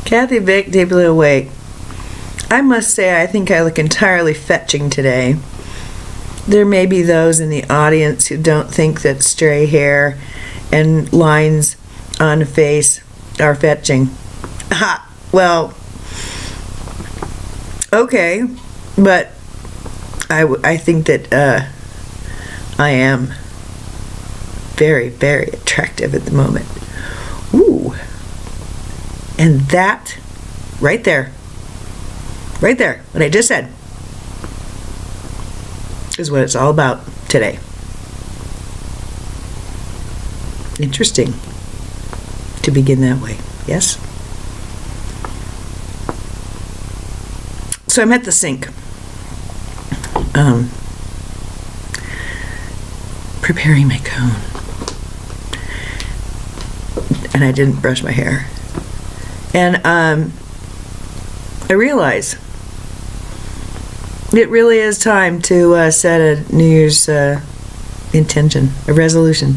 Kathy Vick, deeply awake. I must say, I think I look entirely fetching today. There may be those in the audience who don't think that stray hair and lines on the face are fetching. Ha! Well, okay, but I think that I am very, very attractive at the moment. Ooh. And that, right there, what I just said, is what it's all about today. Interesting to begin that way, yes? So I'm at the sink, preparing my cone, and I didn't brush my hair. And I realize it really is time to set a New Year's intention, a resolution.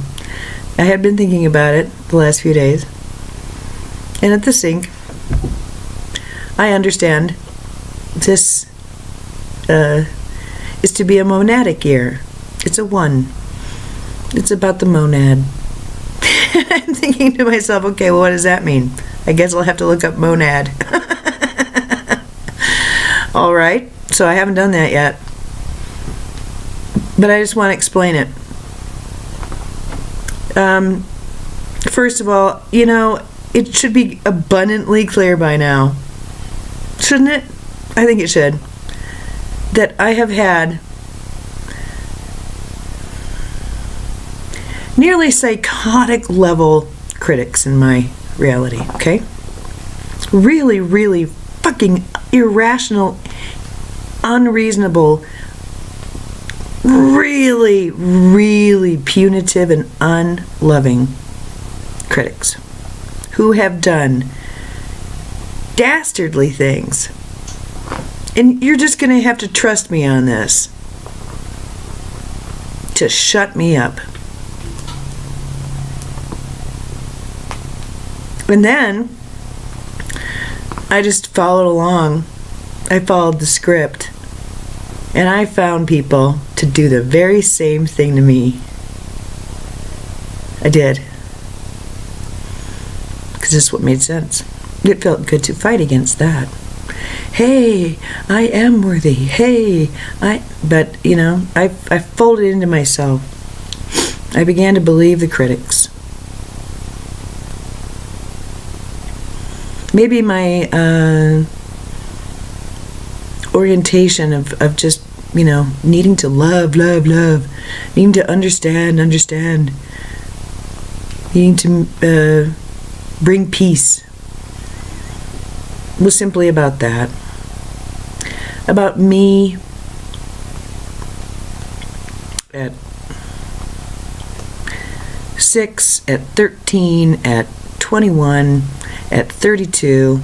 I had been thinking about it the last few days. And at the sink, I understand this is to be a monadic year. It's a 1. It's about the monad. I'm thinking to myself, okay, well, what does that mean? I guess I'll have to look up monad. All right, so I haven't done that yet. But I just want to explain it. First of all, you know, it should be abundantly clear by now, shouldn't it? I think it should. That I have had nearly psychotic level critics in my reality, okay? Really, really fucking irrational, unreasonable, really, really punitive and unloving critics who have done dastardly things. And you're just going to have to trust me on this to shut me up. And then I just followed along. I followed the script. And I found people to do the very same thing to me. I did. Because this is what made sense. It felt good to fight against that. Hey, I am worthy. Hey, But, you know, I folded into myself. I began to believe the critics. Maybe my orientation of just, you know, needing to love, needing to understand, needing to bring peace was simply about that. About me at 6, at 13, at 21, at 32,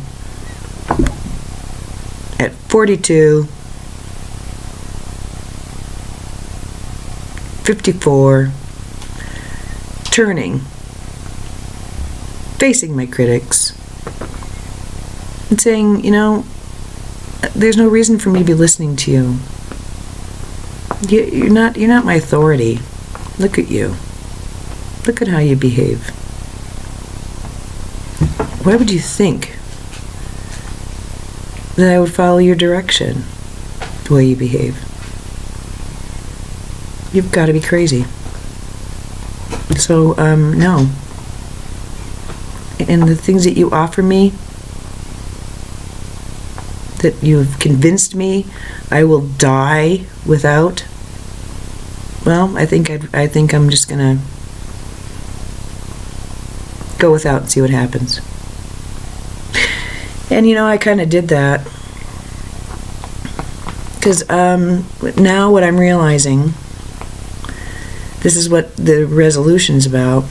at 42, 54, turning, facing my critics, and saying, you know, there's no reason for me to be listening to you. You're not my authority. Look at you. Look at how you behave. Why would you think that I would follow your direction, the way you behave? You've got to be crazy. So, no. And the things that you offer me, that you've convinced me I will die without, well, I think I'm just gonna go without and see what happens. And you know, I kind of did that because now what I'm realizing, this is what the resolution's about.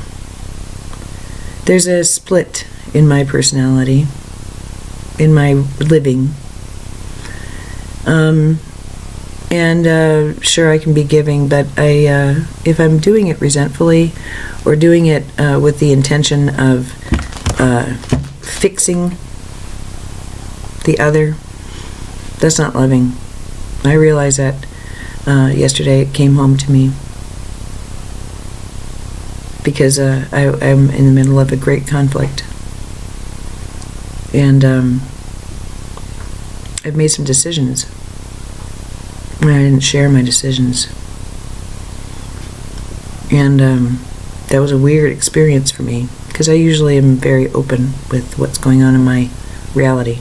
There's a split in my personality, in my living. Sure, I can be giving, but if I'm doing it resentfully or doing it with the intention of fixing the other, that's not loving. I realized that yesterday. It came home to me because I'm in the middle of a great conflict, and I've made some decisions, and I didn't share my decisions, and that was a weird experience for me, because I usually am very open with what's going on in my reality,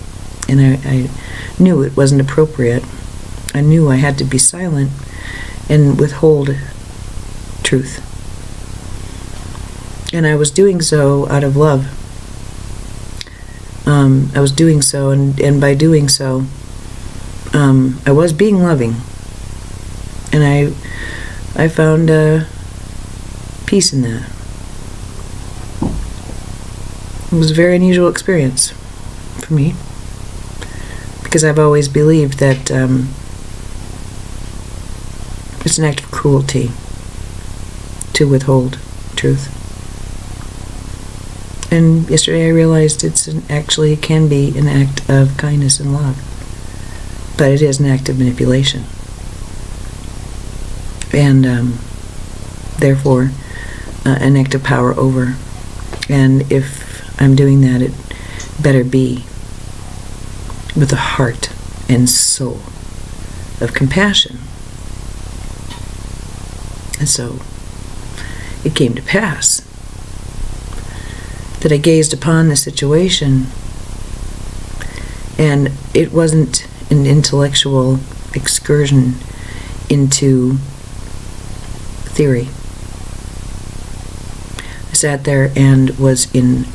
and I knew it wasn't appropriate. I knew I had to be silent and withhold truth. And I was doing so out of love. I was doing so, and by doing so, I was being loving. And I found peace in that. It was a very unusual experience for me, because I've always believed that it's an act of cruelty to withhold truth. And yesterday I realized actually can be an act of kindness and love, but it is an act of manipulation. And therefore, an act of power over. And if I'm doing that, it better be with a heart and soul of compassion. And so it came to pass that I gazed upon the situation, and it wasn't an intellectual excursion into theory. I sat there and was in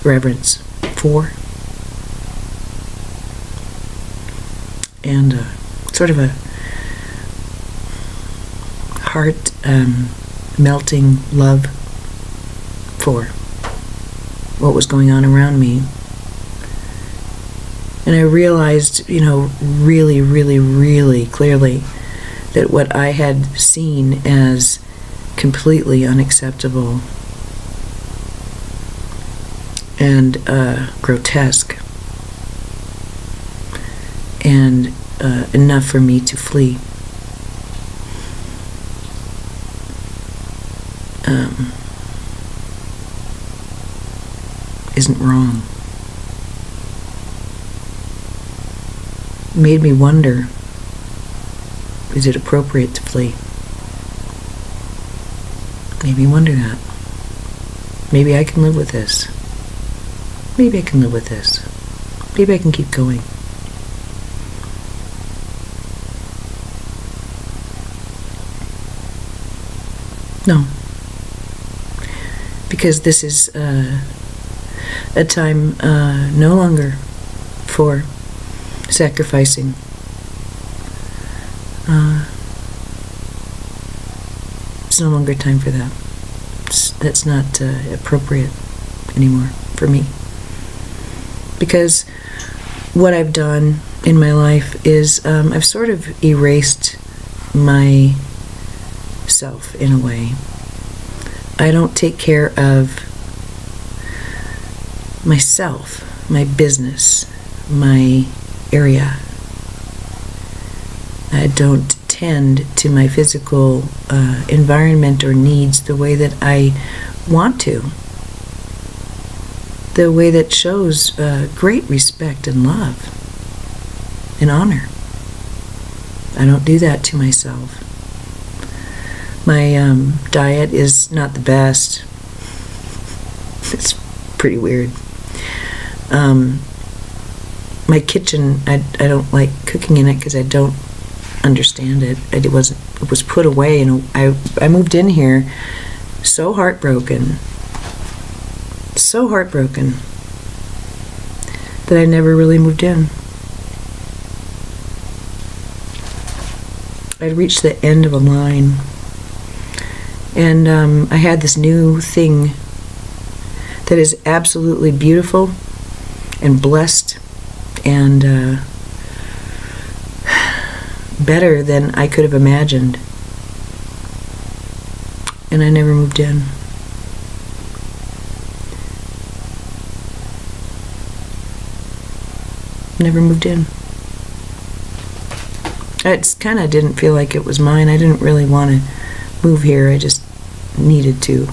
reverence for, and sort of a heart melting love for what was going on around me. And I realized, really, really, really clearly that what I had seen as completely unacceptable and grotesque, and enough for me to flee. Isn't wrong. Made me wonder, is it appropriate to flee? Made me wonder that. Maybe I can live with this. Maybe I can live with this. Maybe I can keep going. No. Because this is a time no longer for sacrificing. It's no longer time for that. That's not appropriate anymore for me. Because what I've done in my life is I've sort of erased myself in a way. I don't take care of myself, my business, my area. I don't tend to my physical environment or needs the way that I want to. The way that shows great respect and love and honor. I don't do that to myself. My diet is not the best. It's pretty weird. My kitchen, I don't like cooking in it because I don't understand it. It was put away, and I moved in here so heartbroken that I never really moved in. I'd reached the end of a line, and I had this new thing that is absolutely beautiful and blessed and better than I could have imagined. And I never moved in. Never moved in. It's kind of didn't feel like it was mine. I didn't really want to move here. I just needed to.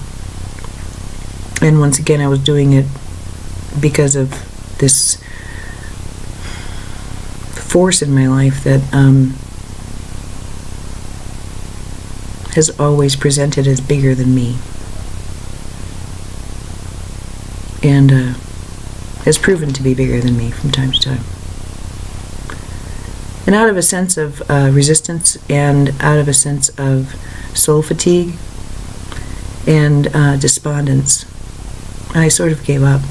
And once again, I was doing it because of this force in my life that has always presented as bigger than me. And has proven to be bigger than me from time to time. And out of a sense of resistance and out of a sense of soul fatigue and despondence, I sort of gave up.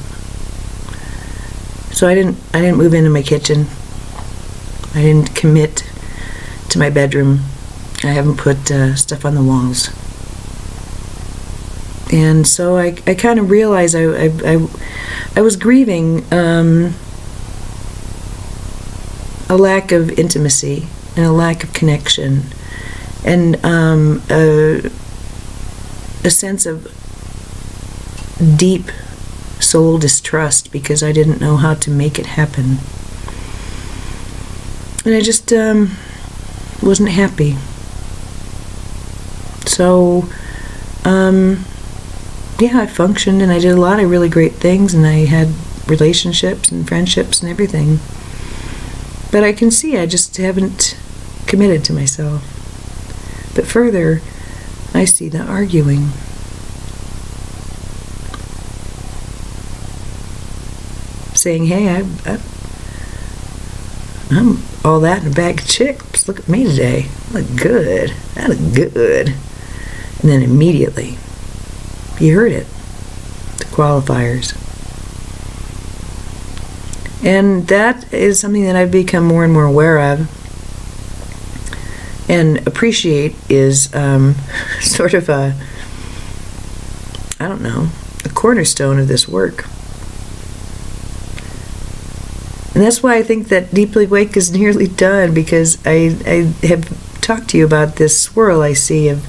So I didn't move into my kitchen. I didn't commit to my bedroom. I haven't put stuff on the walls. And so I kind of realized I was grieving a lack of intimacy and a lack of connection and a sense of deep soul distrust because I didn't know how to make it happen. And I just wasn't happy. So, yeah, I functioned and I did a lot of really great things and I had relationships and friendships and everything. But I can see I just haven't committed to myself. But further, I see the arguing. Saying, hey, I'm all that in a bag of chips. Look at me today. I look good. I look good. And then immediately, you heard it. The qualifiers. And that is something that I've become more and more aware of. And appreciate is sort of a cornerstone of this work. And that's why I think that Deeply Awake is nearly done, because I have talked to you about this swirl I see of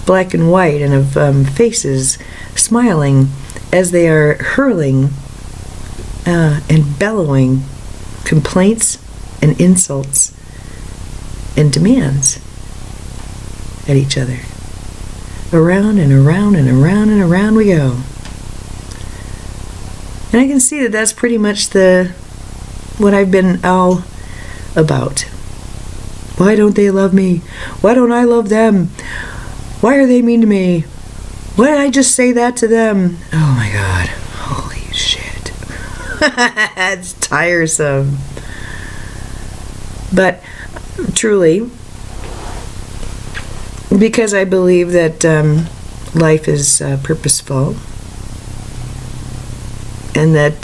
black and white and of faces smiling as they are hurling and bellowing complaints and insults and demands at each other. Around and around and around and around we go. And I can see that that's pretty much what I've been all about. Why don't they love me? Why don't I love them? Why are they mean to me? Why did I just say that to them? Oh my God. Holy shit. It's tiresome. But truly, because I believe that life is purposeful and that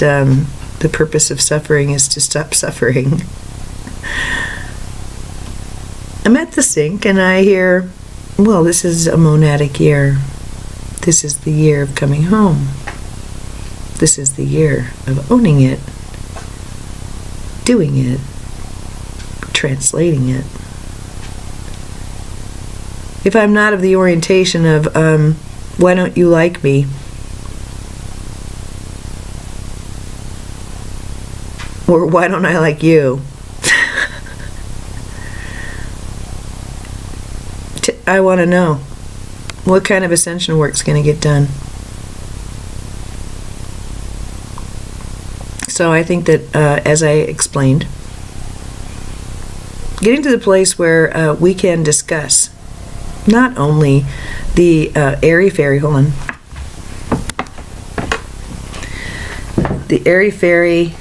the purpose of suffering is to stop suffering. I'm at the sink and I hear, well, this is a monadic year. This is the year of coming home. This is the year of owning it, doing it, translating it. If I'm not of the orientation of, why don't you like me? Or why don't I like you? I want to know what kind of ascension work's going to get done. So I think that, as I explained, getting to the place where we can discuss not only the airy-fairy, hold on, the airy-fairy,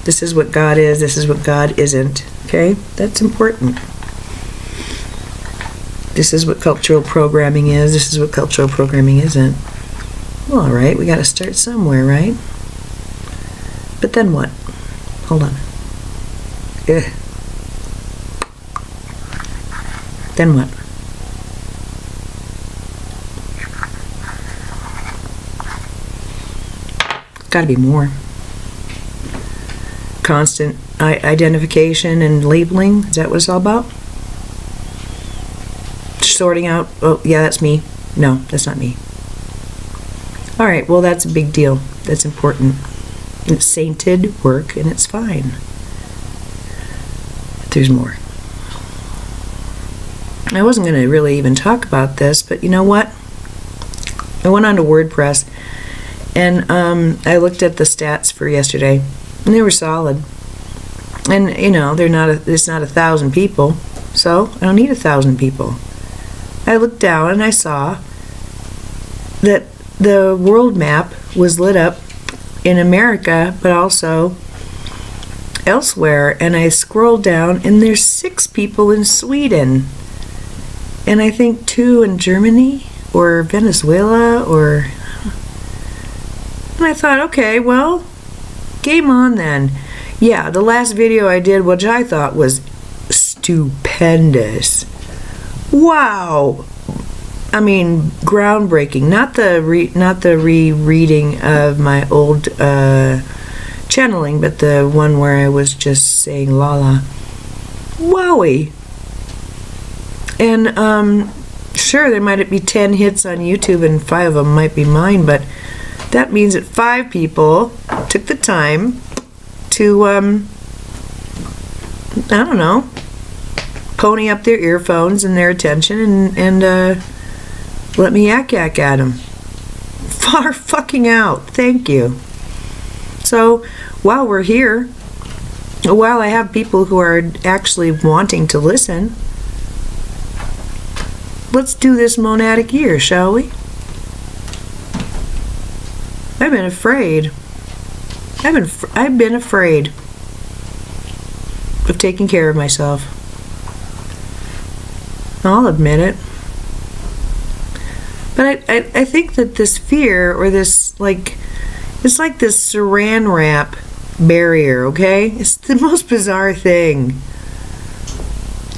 this is what God is, this is what God isn't, okay? That's important. This is what cultural programming is, this is what cultural programming isn't. Well, all right, we got to start somewhere, right? But then what? Hold on. Ugh. Then what? Got to be more. Constant identification and labeling. Is that what it's all about? Sorting out, oh, yeah, that's me. No, that's not me. All right, well, that's a big deal. That's important. It's sainted work, and it's fine. There's more. I wasn't going to really even talk about this, but you know what? I went onto WordPress, and I looked at the stats for yesterday, and they were solid. And you know, it's not 1,000 people, so I don't need 1,000 people. I looked down and I saw that the world map was lit up in America, but also elsewhere. And I scrolled down, and there's 6 people in Sweden, and I think 2 in Germany or Venezuela, and I thought, okay, well, game on then. Yeah, the last video I did, which I thought was stupendous. Wow. I mean, groundbreaking. Not the rereading of my old channeling, but the one where I was just saying "Lala." Wowie. And sure, there might be 10 hits on YouTube, and 5 of them might be mine, but that means that 5 people took the time to, I don't know, pony up their earphones and their attention and let me yak at them. Far fucking out. Thank you. So, while we're here, while I have people who are actually wanting to listen, let's do this monadic year, shall we? I've been afraid. I've been afraid of taking care of myself. I'll admit it. But I think that this fear, or this, like, it's like this saran wrap barrier, okay? It's the most bizarre thing.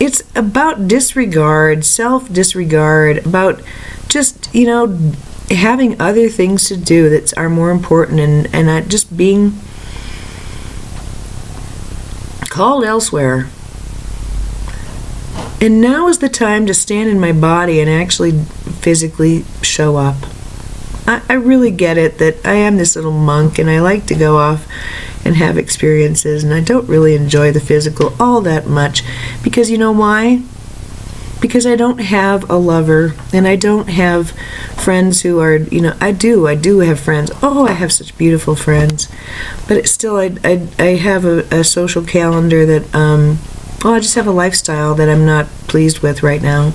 It's about disregard, self-disregard, about just, you know, having other things to do that are more important, and not just being called elsewhere. And now is the time to stand in my body and actually physically show up. I really get it that I am this little monk, and I like to go off and have experiences, and I don't really enjoy the physical all that much, because you know why? Because I don't have a lover, and I don't have friends who are, you know, I do have friends. Oh, I have such beautiful friends. But it's still, I have a social calendar that, I just have a lifestyle that I'm not pleased with right now.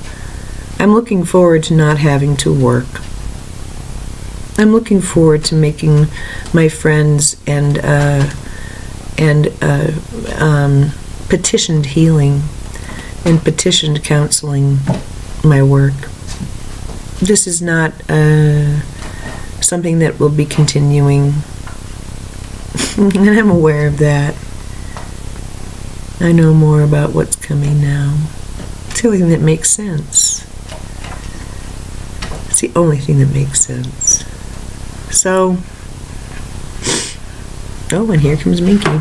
I'm looking forward to not having to work. I'm looking forward to making my friends and petitioned healing and petitioned counseling my work. This is not something that will be continuing, and I'm aware of that. I know more about what's coming now. It's the only thing that makes sense. It's the only thing that makes sense. So, oh, and here comes Minky.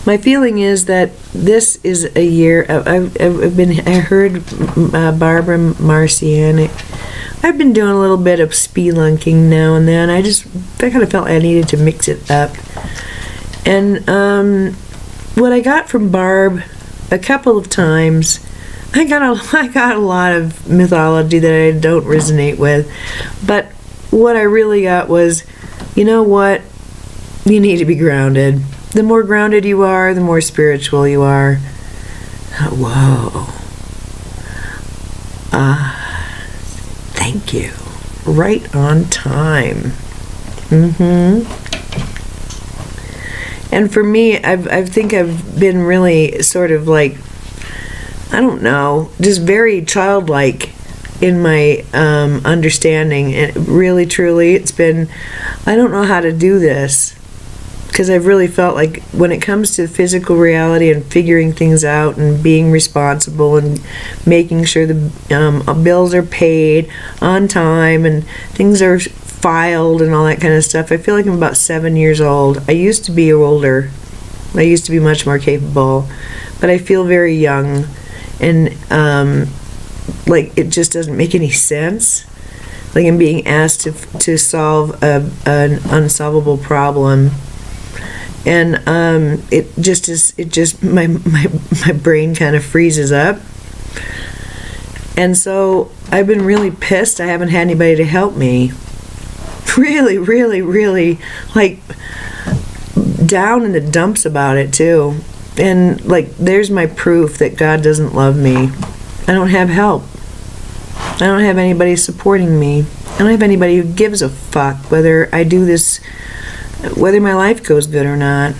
My feeling is that this is a year of, I heard Barbara Marcianic. I've been doing a little bit of spelunking now and then. I kind of felt I needed to mix it up. And what I got from Barb a couple of times, I got a lot of mythology that I don't resonate with. But what I really got was, you know what? You need to be grounded. The more grounded you are, the more spiritual you are. Whoa. Thank you. Right on time. And for me, I think I've been really sort of like, I don't know, just very childlike in my understanding. And really, truly, it's been, I don't know how to do this. Because I've really felt like when it comes to physical reality and figuring things out and being responsible and making sure the bills are paid on time and things are filed and all that kind of stuff, I feel like I'm about 7 years old. I used to be older. I used to be much more capable. But I feel very young. And like it just doesn't make any sense. Like I'm being asked to solve an unsolvable problem. And my brain kind of freezes up. And so I've been really pissed. I haven't had anybody to help me. Really, really, really, like, down in the dumps about it, too. And, like, there's my proof that God doesn't love me. I don't have help. I don't have anybody supporting me. I don't have anybody who gives a fuck whether I do this, whether my life goes good or not.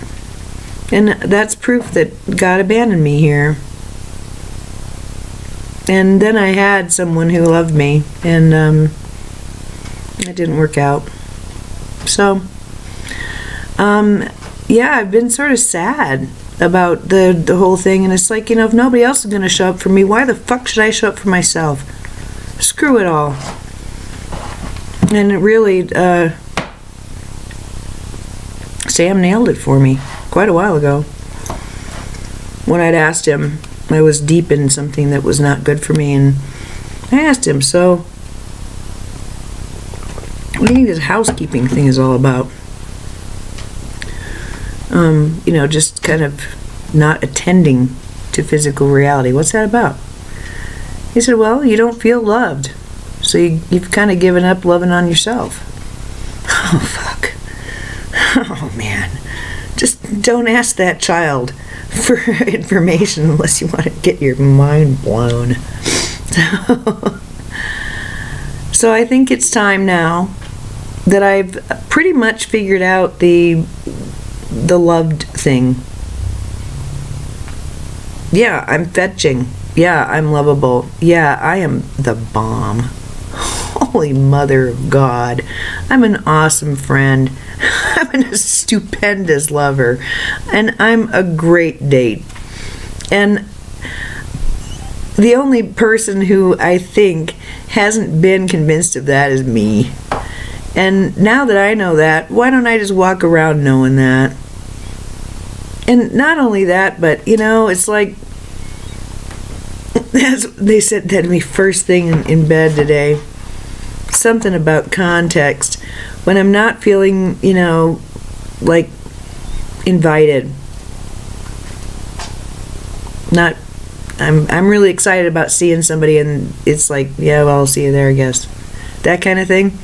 And that's proof that God abandoned me here. And then I had someone who loved me, and it didn't work out. So, yeah, I've been sort of sad about the whole thing, and it's like, if nobody else is going to show up for me, why the fuck should I show up for myself? Screw it all. And it really, Sam nailed it for me quite a while ago. When I'd asked him, I was deep in something that was not good for me, and I asked him, so what do you think this housekeeping thing is all about? Just kind of not attending to physical reality. What's that about? He said, well, you don't feel loved, so you've kind of given up loving on yourself. Oh, fuck. Oh, man. Just don't ask that child for information unless you want to get your mind blown. So I think it's time now that I've pretty much figured out the loved thing. Yeah, I'm fetching. Yeah, I'm lovable. Yeah, I am the bomb. Holy Mother of God. I'm an awesome friend. I'm a stupendous lover. And I'm a great date. And the only person who I think hasn't been convinced of that is me. And now that I know that, why don't I just walk around knowing that? And not only that, but, it's like, as they said that to me first thing in bed today, something about context. When I'm not feeling, like invited. I'm really excited about seeing somebody, and it's like, yeah, well, I'll see you there, I guess. That kind of thing.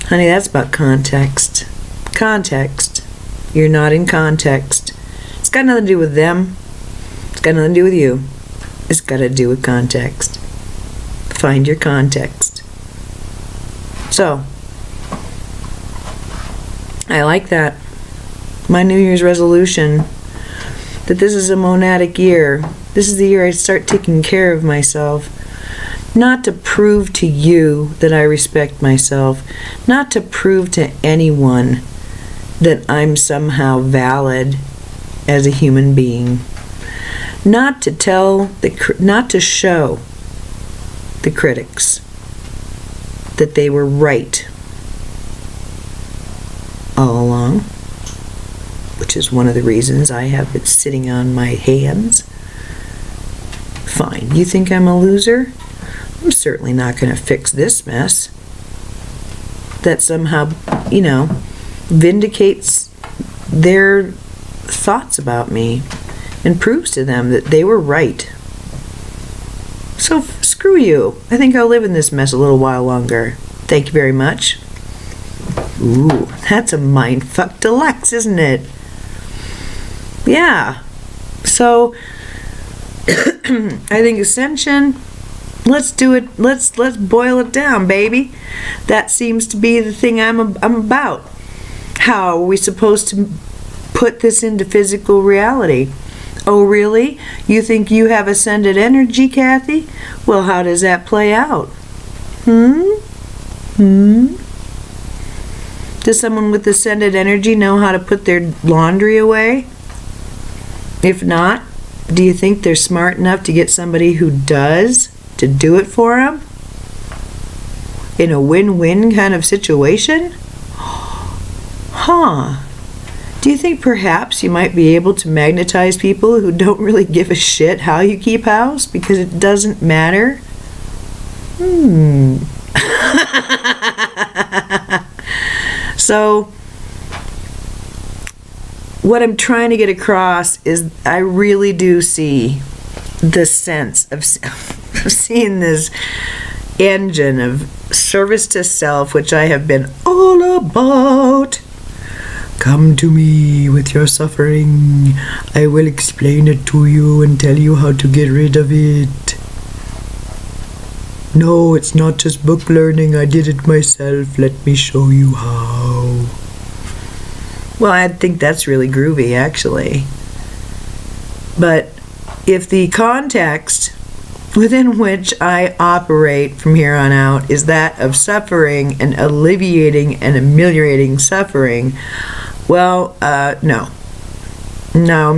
Honey, that's about context. Context. You're not in context. It's got nothing to do with them. It's got nothing to do with you. It's got to do with context. Find your context. So, I like that. My New Year's resolution, that this is a monadic year. This is the year I start taking care of myself. Not to prove to you that I respect myself. Not to prove to anyone that I'm somehow valid as a human being. Not to show the critics that they were right all along, which is one of the reasons I have been sitting on my hands. Fine, you think I'm a loser? I'm certainly not going to fix this mess. That somehow, vindicates their thoughts about me and proves to them that they were right. So screw you. I think I'll live in this mess a little while longer. Thank you very much. Ooh, that's a mindfuck deluxe, isn't it? Yeah. So I think ascension, let's do it. Let's boil it down, baby. That seems to be the thing I'm about. How are we supposed to put this into physical reality? Oh, really? You think you have ascended energy, Kathy? Well, how does that play out? Does someone with ascended energy know how to put their laundry away? If not, do you think they're smart enough to get somebody who does to do it for them? In a win-win kind of situation? Huh. Do you think perhaps you might be able to magnetize people who don't really give a shit how you keep house because it doesn't matter? So, what I'm trying to get across is I really do see the sense of seeing this engine of service to self, which I have been all about. Come to me with your suffering. I will explain it to you and tell you how to get rid of it. No, it's not just book learning. I did it myself. Let me show you how. Well, I think that's really groovy, actually. But if the context within which I operate from here on out is that of suffering and alleviating and ameliorating suffering, well, no. No.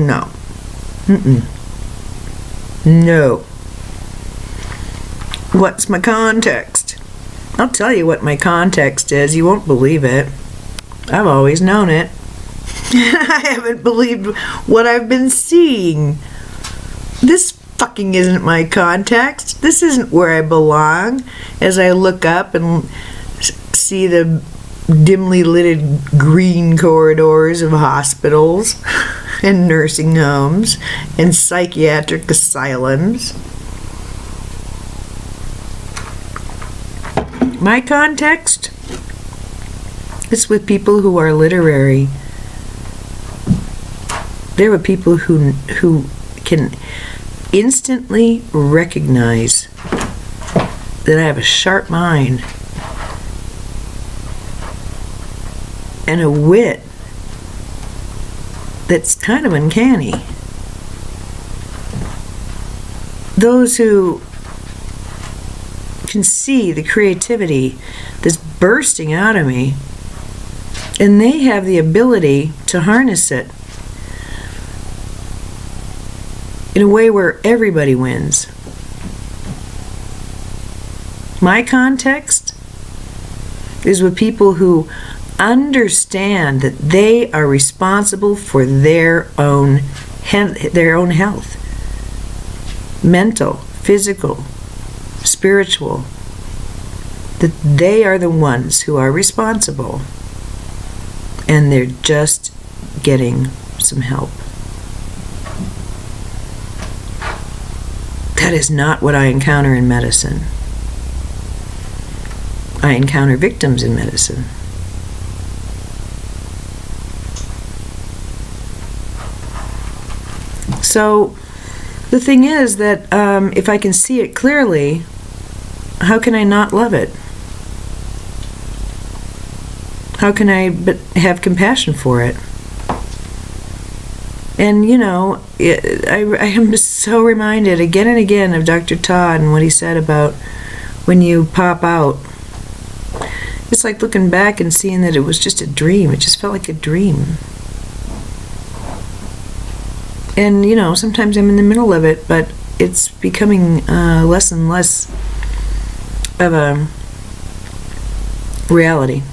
No. What's my context? I'll tell you what my context is. You won't believe it. I've always known it. I haven't believed what I've been seeing. This fucking isn't my context. This isn't where I belong. As I look up and see the dimly lit green corridors of hospitals and nursing homes and psychiatric asylums. My context is with people who are literary. There are people who can instantly recognize that I have a sharp mind and a wit that's kind of uncanny. Those who can see the creativity that's bursting out of me, and they have the ability to harness it in a way where everybody wins. My context is with people who understand that they are responsible for their own health, mental, physical, spiritual, that they are the ones who are responsible, and they're just getting some help. That is not what I encounter in medicine. I encounter victims in medicine. So the thing is that if I can see it clearly, how can I not love it? How can I but have compassion for it? And, you know, I am so reminded again and again of Dr. Todd and what he said about when you pop out. It's like looking back and seeing that it was just a dream. It just felt like a dream. And, you know, sometimes I'm in the middle of it, but it's becoming less and less of a reality.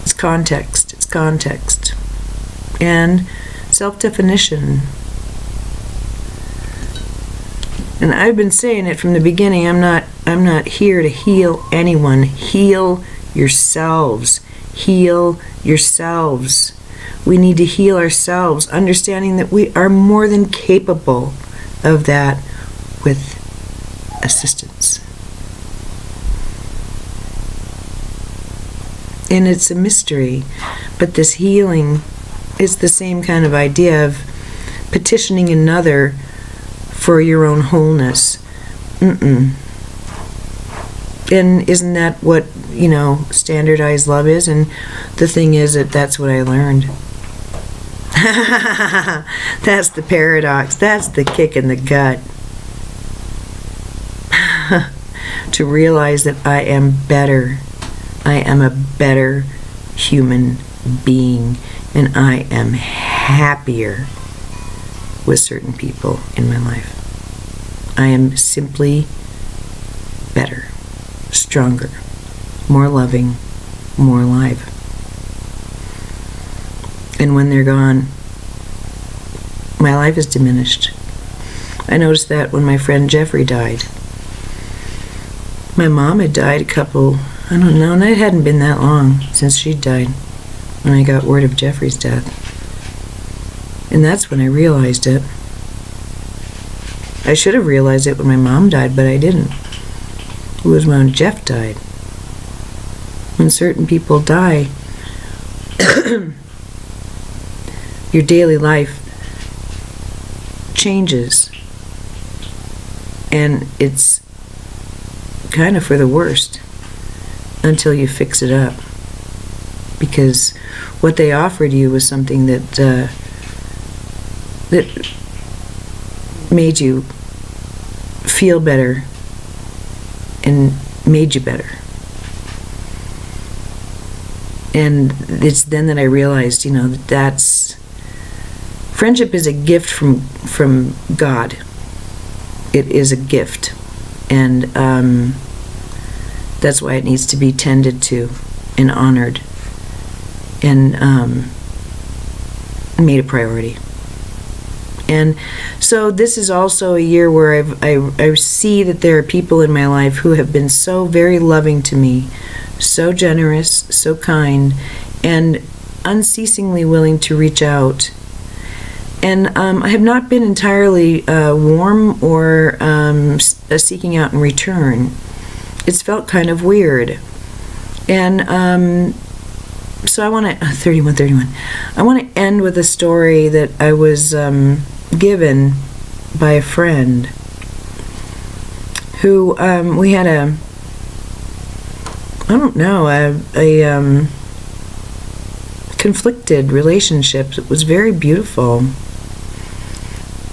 It's context. It's context. And self-definition. And I've been saying it from the beginning. I'm not here to heal anyone. Heal yourselves. Heal yourselves. We need to heal ourselves, understanding that we are more than capable of that with assistance. And it's a mystery, but this healing is the same kind of idea of petitioning another for your own wholeness. And isn't that what, you know, standardized love is? And the thing is that that's what I learned. That's the paradox. That's the kick in the gut. To realize that I am better. I am a better human being. And I am happier with certain people in my life. I am simply better, stronger, more loving, more alive. And when they're gone, my life is diminished. I noticed that when my friend Jeffrey died. My mom had died I don't know, and it hadn't been that long since she died. when I got word of Jeffrey's death. And that's when I realized it. I should have realized it when my mom died, but I didn't. It was when Jeff died. When certain people die, your daily life changes. And it's kind of for the worst until you fix it up. Because what they offered you was something that made you feel better and made you better. And it's then that I realized, that's friendship is a gift from God. It is a gift, and that's why it needs to be tended to and honored and made a priority. And so this is also a year where I see that there are people in my life who have been so very loving to me, so generous, so kind, and unceasingly willing to reach out. And I have not been entirely warm or seeking out in return. It's felt kind of weird. And so I want to, 31. I want to end with a story that I was given by a friend who we had a conflicted relationship. It was very beautiful.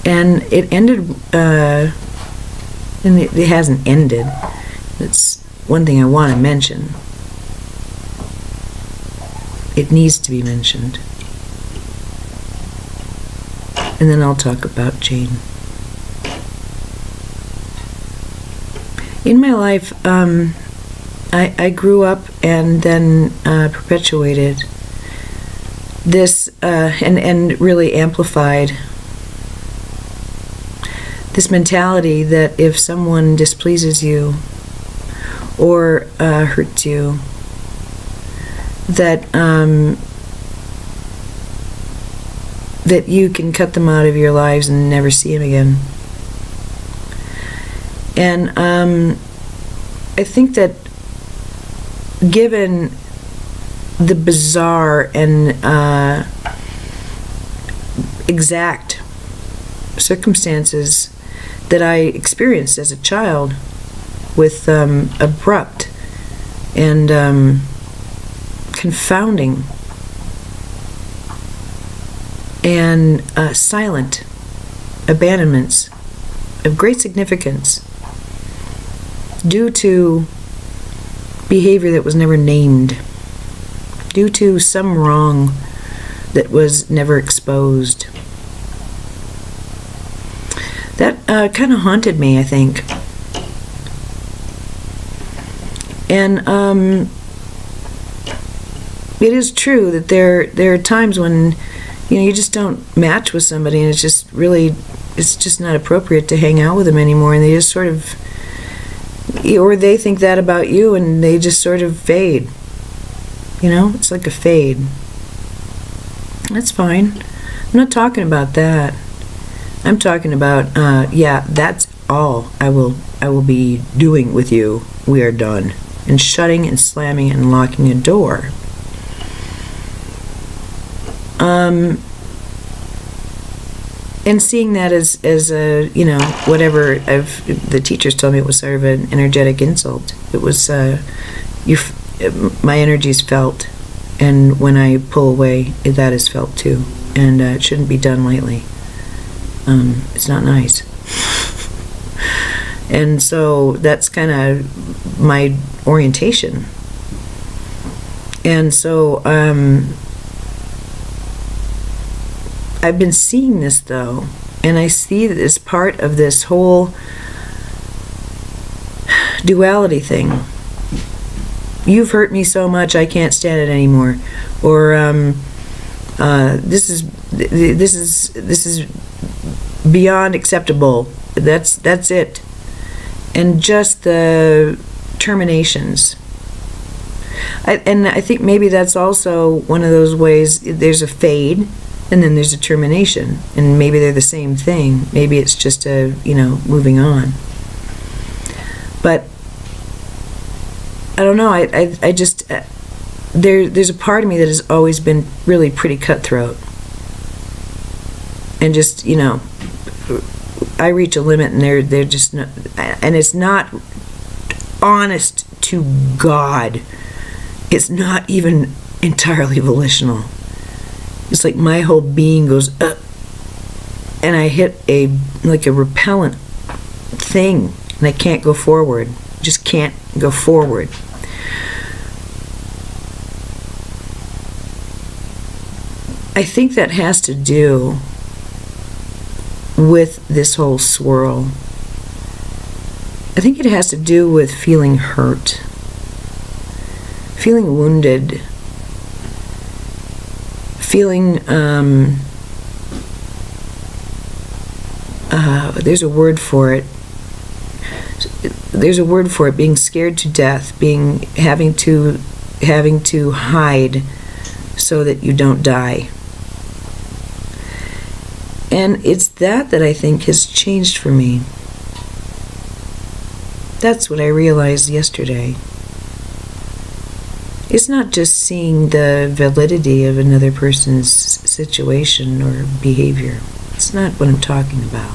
And it ended, and it hasn't ended. It's one thing I want to mention. It needs to be mentioned. And then I'll talk about Jane. In my life, I grew up and then perpetuated this and really amplified this mentality that if someone displeases you or hurts you, that that you can cut them out of your lives and never see them again. And I think that given the bizarre and exact circumstances that I experienced as a child with abrupt and confounding and silent abandonments of great significance due to behavior that was never named, due to some wrong that was never exposed. That kind of haunted me, I think. And it is true that there are times when you just don't match with somebody, and it's just not appropriate to hang out with them anymore, and they just sort of, or they think that about you, and they just sort of fade. It's like a fade. That's fine. I'm not talking about that. I'm talking about, that's all I will be doing with you. We are done. And shutting and slamming and locking a door. And seeing that as a, whatever the teachers told me, it was sort of an energetic insult. It was, my energy's felt, and when I pull away, that is felt too. And it shouldn't be done lightly. It's not nice. And so that's kind of my orientation. And so I've been seeing this, though, and I see that as part of this whole duality thing. You've hurt me so much I can't stand it anymore, or this is beyond acceptable. That's it. And just the terminations And I think maybe that's also one of those ways. There's a fade, and then there's a termination, and maybe they're the same thing. Maybe it's just a, moving on. But I don't know. I just there's a part of me that has always been really pretty cutthroat, and just I reach a limit, and they're just not, and it's not honest to God. It's not even entirely volitional. It's like my whole being goes up, and I hit a repellent thing, and I can't go forward. Just can't go forward. I think that has to do with this whole swirl. I think it has to do with feeling hurt, feeling wounded, feeling, there's a word for it. There's a word for it, being scared to death, having to hide so that you don't die. And it's that I think has changed for me. That's what I realized yesterday. It's not just seeing the validity of another person's situation or behavior. It's not what I'm talking about.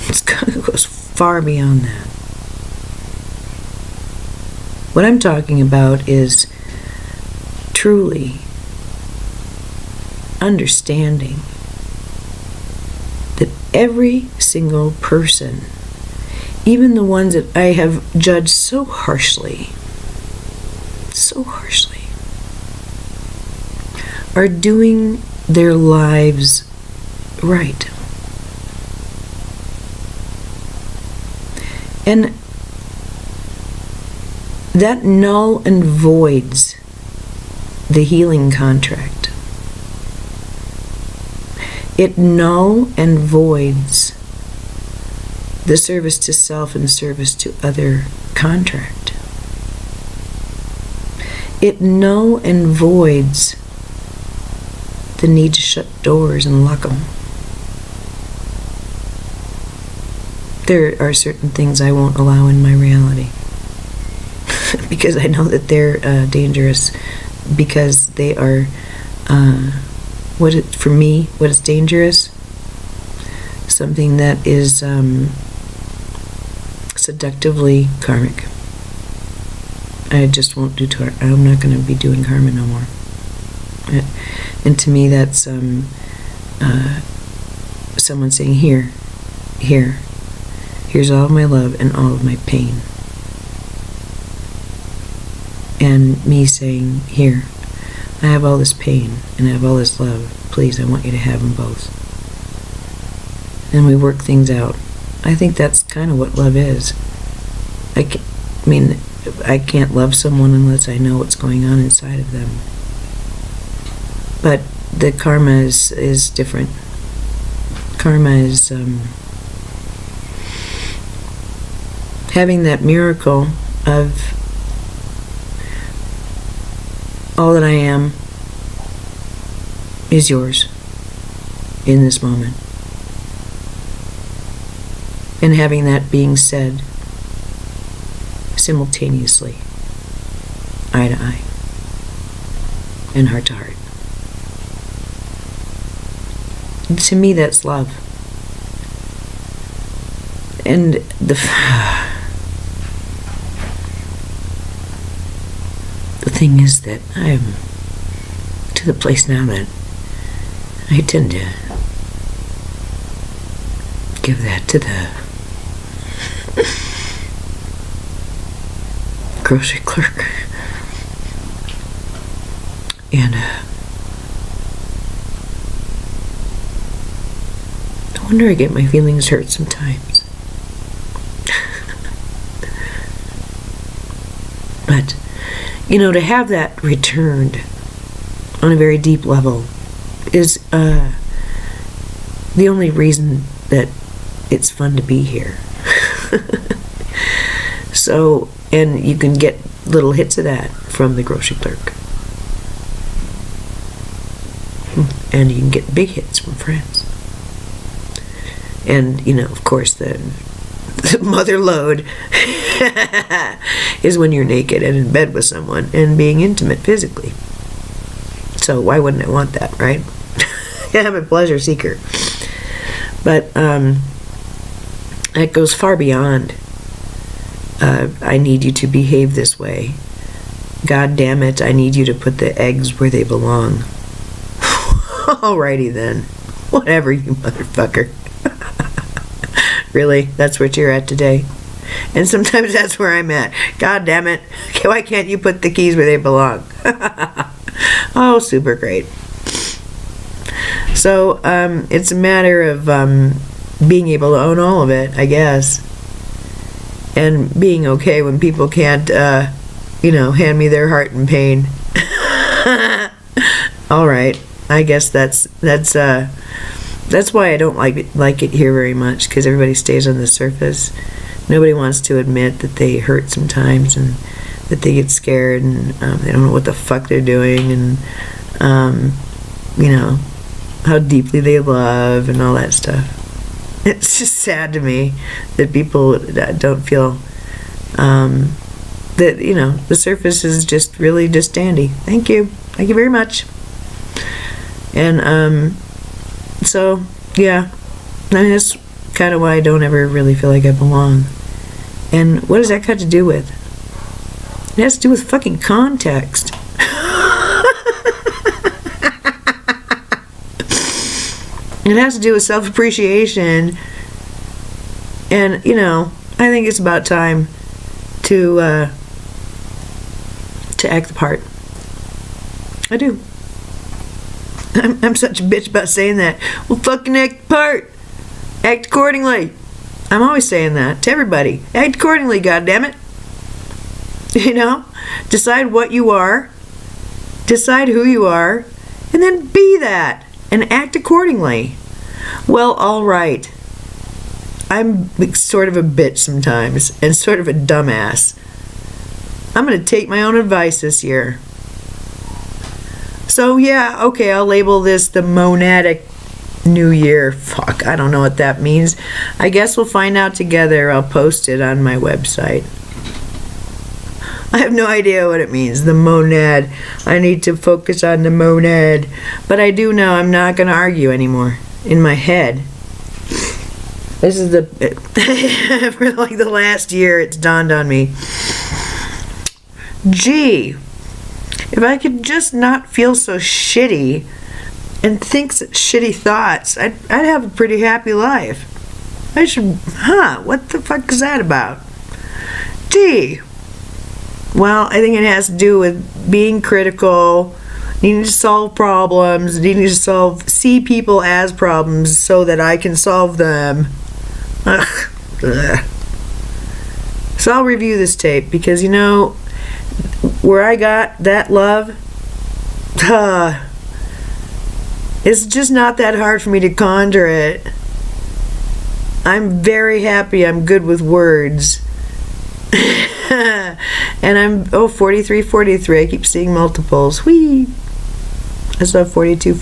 It goes far beyond that. What I'm talking about is truly understanding that every single person, even the ones that I have judged so harshly, are doing their lives right. And that null and voids the healing contract. It null and voids the service to self and service to other contract. It null and voids the need to shut doors and lock them. There are certain things I won't allow in my reality because I know that they're dangerous, because they are for me, what is dangerous? Something that is seductively karmic. I just won't do I'm not going to be doing karma no more. And to me, that's someone saying, here's all of my love and all of my pain. And me saying, here, I have all this pain and I have all this love. Please, I want you to have them both. And we work things out. I think that's kind of what love is. I can't love someone unless I know what's going on inside of them. But the karma is different. Karma is having that miracle of all that I am is yours in this moment. And having that being said simultaneously, eye to eye and heart to heart. To me, that's love. And the thing is that I'm to the place now that I tend to give that to the grocery clerk. And no wonder I get my feelings hurt sometimes. But to have that returned on a very deep level is the only reason that it's fun to be here. So, and you can get little hits of that from the grocery clerk. And you can get big hits from friends. And, of course, the mother lode is when you're naked and in bed with someone and being intimate physically. So why wouldn't I want that, right? I'm a pleasure seeker. But it goes far beyond, I need you to behave this way. God damn it, I need you to put the eggs where they belong. Alrighty then. Whatever, you motherfucker. Really? That's what you're at today? And sometimes that's where I'm at. God damn it. Why can't you put the keys where they belong? Oh, super great. So, it's a matter of being able to own all of it, I guess. And being okay when people can't, hand me their heart in pain. All right. I guess that's why I don't like it here very much, because everybody stays on the surface. Nobody wants to admit that they hurt sometimes and that they get scared and they don't know what the fuck they're doing and how deeply they love and all that stuff. It's just sad to me that people don't feel that the surface is just really just dandy. Thank you very much. And so yeah, I mean, that's kind of why I don't ever really feel like I belong. And what does that got to do with? It has to do with fucking context. It has to do with self-appreciation. And, I think it's about time to act the part. I do. I'm such a bitch about saying that. Well, fucking act the part. Act accordingly. I'm always saying that to everybody. Act accordingly, goddammit. Decide what you are. Decide who you are. And then be that. And act accordingly. Well, alright. I'm sort of a bitch sometimes. And sort of a dumbass. I'm going to take my own advice this year. So yeah, okay, I'll label this the Monadic New Year. Fuck, I don't know what that means. I guess we'll find out together. I'll post it on my website. I have no idea what it means, the monad. I need to focus on the monad. But I do know I'm not going to argue anymore in my head. This is for like the last year, it's dawned on me. Gee, if I could just not feel so shitty and think shitty thoughts, I'd have a pretty happy life. What the fuck is that about? Gee. Well, I think it has to do with being critical, needing to solve problems, needing to see people as problems so that I can solve them. Ugh. So I'll review this tape because, where I got that love, it's just not that hard for me to conjure it. I'm very happy I'm good with words. And I'm 43 I keep seeing multiples. Whee! I saw 42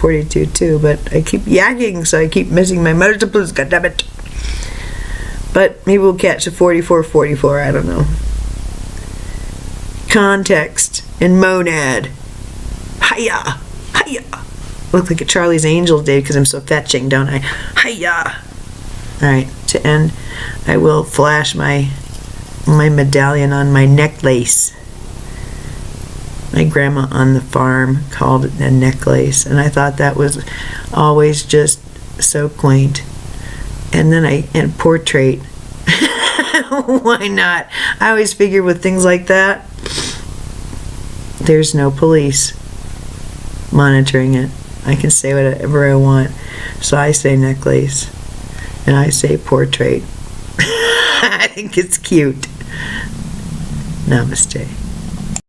too, but I keep yakking, so I keep missing my multiples, goddammit. But maybe we'll catch a 44, I don't know. Context and monad. Hiya! Hiya! Look like a Charlie's Angels day because I'm so fetching, don't I? Hiya! Alright, to end, I will flash my medallion on my necklace. My grandma on the farm called it a necklace, and I thought that was always just so quaint. And then portrait. Why not? I always figure with things like that, there's no police monitoring it. I can say whatever I want. So I say necklace, and I say portrait. I think it's cute. Namaste.